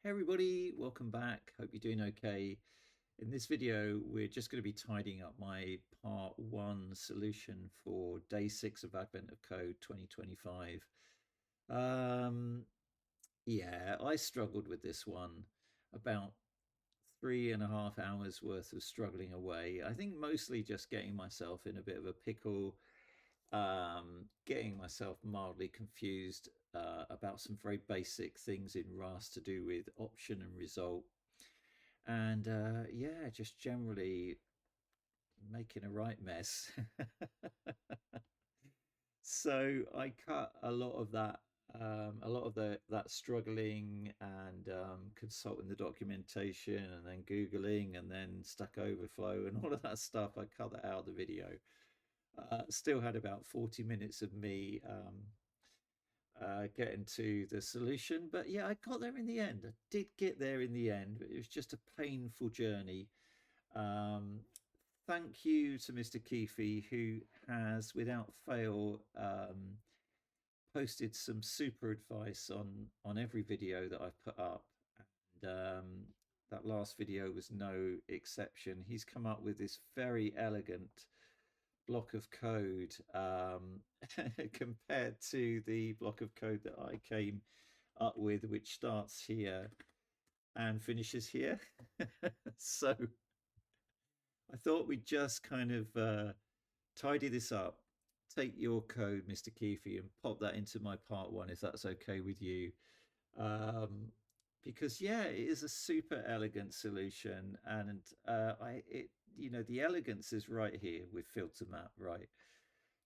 Hey everybody, welcome back. Hope you're doing okay. In this video, we're just going to be tidying up my part one solution for day 6 of Advent of Code 2025. Um, yeah, I struggled with this one. About 3.5 hours worth of struggling away. I think mostly just getting myself in a bit of a pickle, getting myself mildly confused about some very basic things in Rust to do with option and result. And yeah, just generally making a right mess. So I cut a lot of that, a lot of that struggling and consulting the documentation and then Googling and then Stack Overflow and all of that stuff. I cut that out of the video. Still had about 40 minutes of me getting to the solution. But yeah, I got there in the end. I did get there in the end, but it was just a painful journey. Um, Thank you to Mr. Keefe, who has, without fail, posted some super advice on every video that I've put up. And that last video was no exception. He's come up with this very elegant block of code compared to the block of code that I came up with, which starts here and finishes here. So I thought we'd just kind of tidy this up, take your code, Mr. Keefe, and pop that into my part one, if that's okay with you. Um, because yeah, it is a super elegant solution, and the elegance is right here with filter map, right?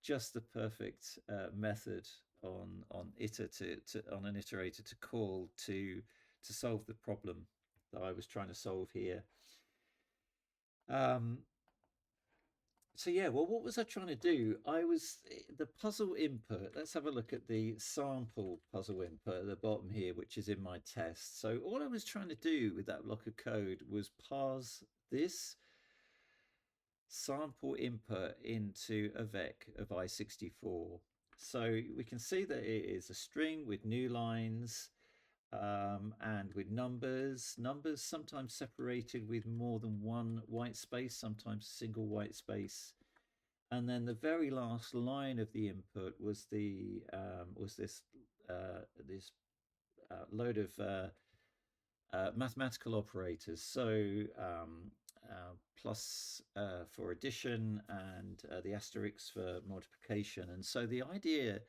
Just the perfect method on an iterator to call to solve the problem that I was trying to solve here. Um, so yeah, well, what was I trying to do? The puzzle input. Let's have a look at the sample puzzle input at the bottom here, which is in my test. So all I was trying to do with that block of code was parse this sample input into a vec of I64. So we can see that it is a string with new lines and with numbers. Numbers sometimes separated with more than one white space, sometimes a single white space. And then the very last line of the input was this load of mathematical operators. So plus for addition and the asterisk for multiplication. And so the idea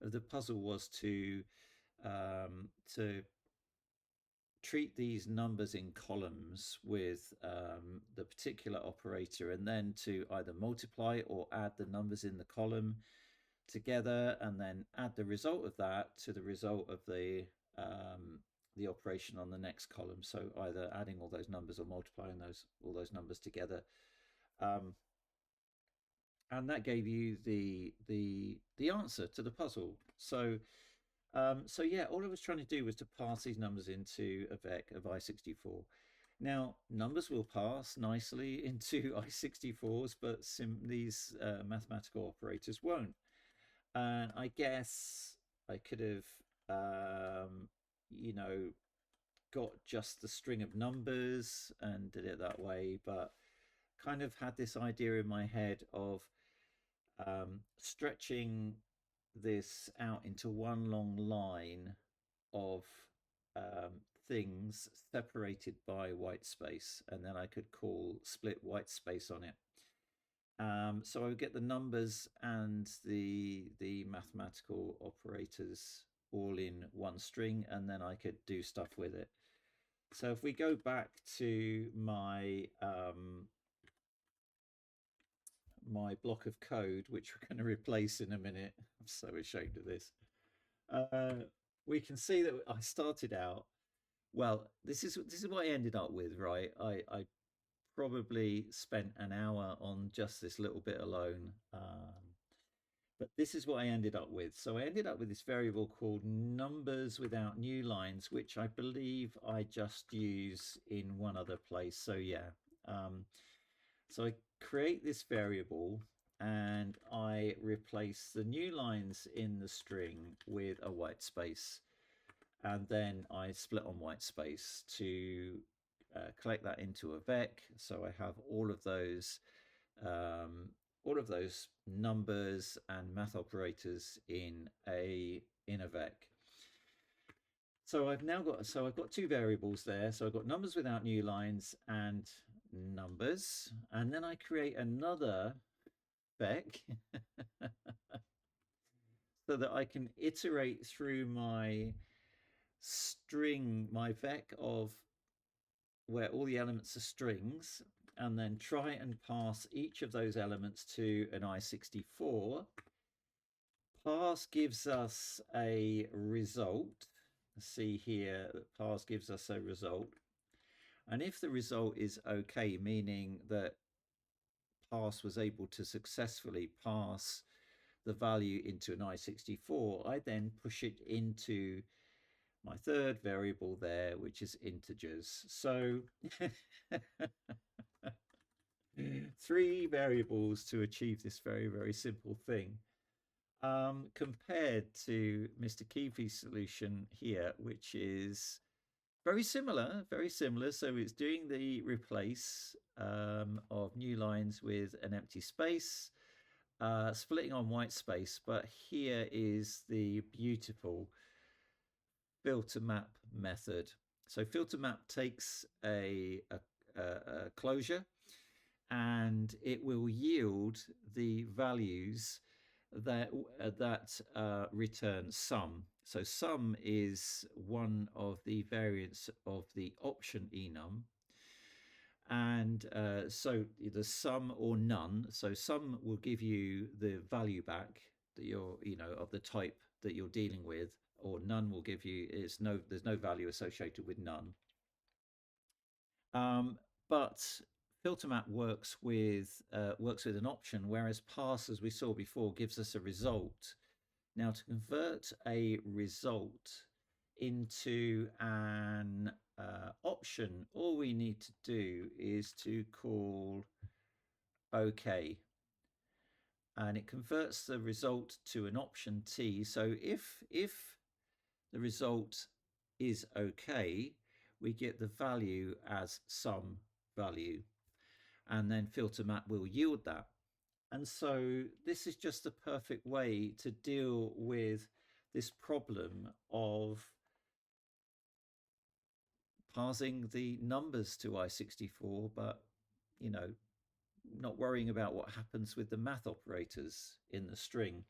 of the puzzle was to treat these numbers in columns with the particular operator and then to either multiply or add the numbers in the column together and then add the result of that to the result of the operation on the next column. So either adding all those numbers or multiplying all those numbers together. And that gave you the answer to the puzzle. So yeah, all I was trying to do was to pass these numbers into a vec of I64. Now, numbers will pass nicely into I64s, but these mathematical operators won't. And I guess I could have, you know, got just the string of numbers and did it that way, but kind of had this idea in my head of stretching this out into one long line of things separated by white space, and then I could call split white space on it. So I would get the numbers and the mathematical operators all in one string, and then I could do stuff with it. So if we go back to my block of code, which we're going to replace in a minute, I'm so ashamed of this. We can see that I started out. Well, this is what I ended up with, right? I probably spent an hour on just this little bit alone. But this is what I ended up with. So I ended up with this variable called numbers without new lines, which I believe I just use in one other place. So yeah, so I create this variable and I replace the new lines in the string with a white space. and then I split on white space to collect that into a vec. So I have um, all of those numbers and math operators in a vec. So I've got two variables there. So I've got numbers without new lines and numbers, and then I create another vec so that I can iterate through my vec of where all the elements are strings, and then try and pass each of those elements to an I64. Parse gives us a result. See here that parse gives us a result. And if the result is okay, meaning that parse was able to successfully pass the value into an I64, I then push it into my third variable there, which is integers. So three variables to achieve this very, very simple thing. Compared to Mr. Keefe's solution here, which is very similar, very similar. So it's doing the replace of new lines with an empty space, splitting on white space. But here is the beautiful filter map method. So filter map takes a closure, and it will yield the values that return sum. So sum is one of the variants of the option enum, and so the sum or none. So sum will give you the value back that you're, of the type that you're dealing with, or none will give you there's no value associated with none. But filter map works with an option, whereas parse, as we saw before, gives us a result. Now, to convert a result into an option, all we need to do is to call OK, and it converts the result to an option T. So if the result is OK, we get the value as some value, and then filter map will yield that. And so this is just the perfect way to deal with this problem of parsing the numbers to I64, but you know, not worrying about what happens with the math operators in the string.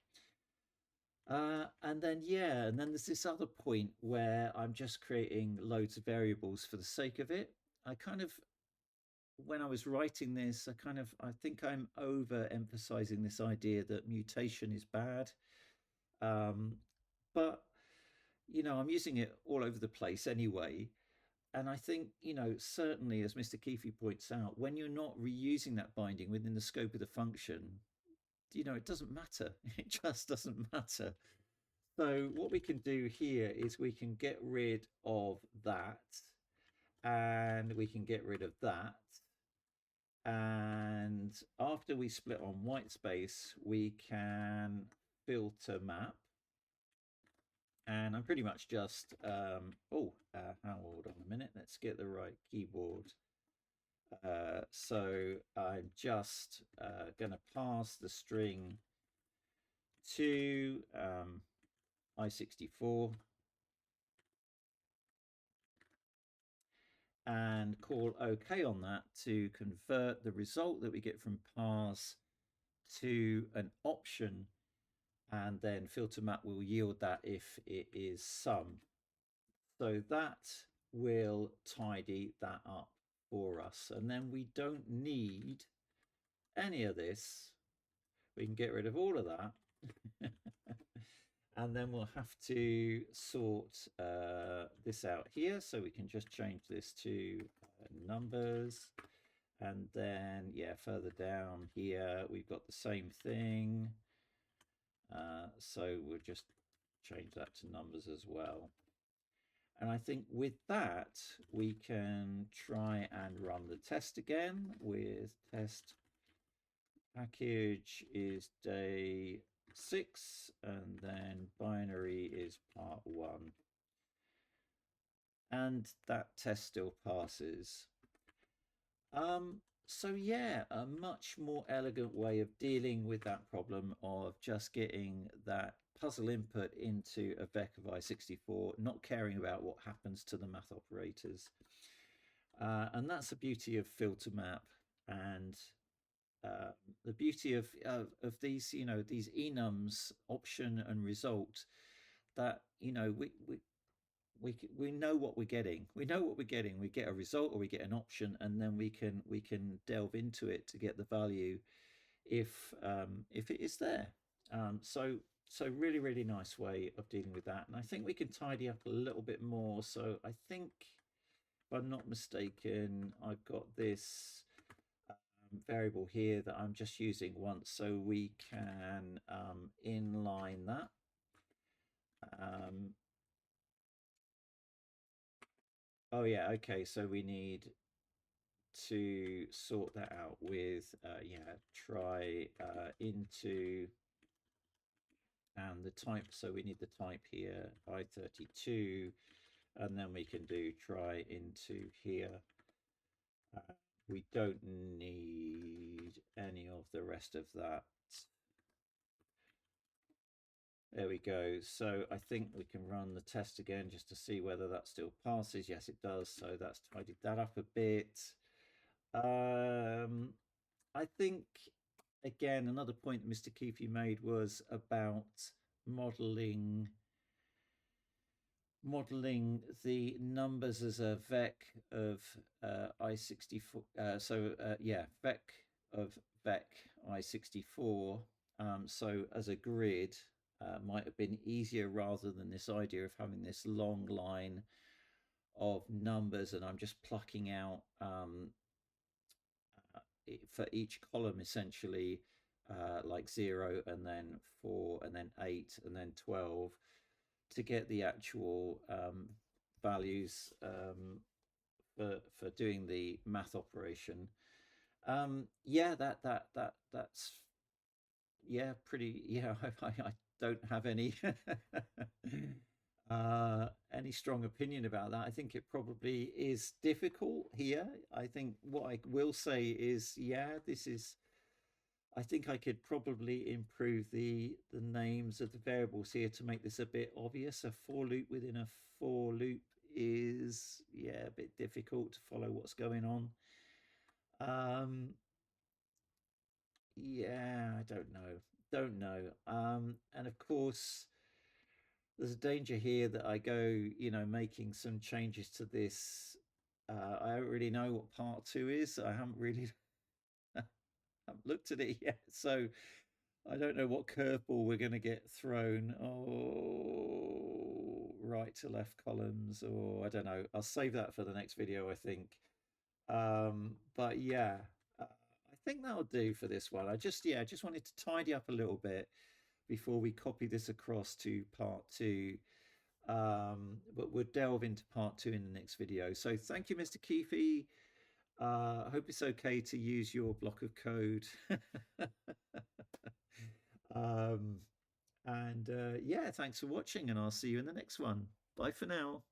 And then there's this other point where I'm just creating loads of variables for the sake of it. I kind of, when I was writing this, I think I'm overemphasizing this idea that mutation is bad. But I'm using it all over the place anyway. And I think, certainly, as Mr. Keefe points out, when you're not reusing that binding within the scope of the function, it doesn't matter. It just doesn't matter. So what we can do here is we can get rid of that, and we can get rid of that. And after we split on white space, we can filter map. And I'm pretty much just, hold on a minute. Let's get the right keyboard. So I'm just going to pass the string to I64 and call OK on that to convert the result that we get from parse to an option, and then filter map will yield that if it is sum. So that will tidy that up for us, and then we don't need any of this. We can get rid of all of that. And then we'll have to sort this out here. So we can just change this to numbers. And then, further down here, we've got the same thing. So we'll just change that to numbers as well. And I think with that, we can try and run the test again with test package is day 6, and then binary is part 1. and that test still passes. So yeah, a much more elegant way of dealing with that problem of just getting that puzzle input into a VEC of I64, not caring about what happens to the math operators. And that's the beauty of filter map and uh, the beauty of these, these enums option and result that, we know what we're getting. We know what we're getting. We get a result or we get an option, and then we can delve into it to get the value if it is there. So really really nice way of dealing with that, and I think we can tidy up a little bit more. So I think, if I'm not mistaken, I've got this variable here that I'm just using once, so we can inline that. Um, oh yeah, okay. So we need to sort that out with yeah, try into, and the type, so we need the type here I32, and then we can do try into here. We don't need any of the rest of that. There we go. So I think we can run the test again just to see whether that still passes. Yes, it does. So that's tidied that up a bit. I think, again, another point that Mr. Keefe made was about modeling the numbers as a vec of I64. Yeah, vec of vec I64. So as a grid, might have been easier rather than this idea of having this long line of numbers, and I'm just plucking out for each column essentially, like 0 and then 4 and then 8 and then 12 to get the actual values for doing the math operation. Yeah, that's yeah, pretty. Yeah, I don't have any strong opinion about that. I think it probably is difficult here. I think what I will say is, yeah, this is. I think I could probably improve the names of the variables here to make this a bit obvious. A for loop within a for loop is, yeah, a bit difficult to follow what's going on. Yeah, I don't know. And of course, there's a danger here that I go, making some changes to this. I don't really know what part two is. I haven't really haven't looked at it yet, so I don't know what curveball we're going to get thrown. Oh, right to left columns, or I don't know. I'll save that for the next video, I think. But yeah, I think that'll do for this one. I just wanted to tidy up a little bit before we copy this across to part two. But we'll delve into part two in the next video. So thank you, Mr. Keefe. I hope it's okay to use your block of code. um, and yeah, thanks for watching, and I'll see you in the next one. Bye for now.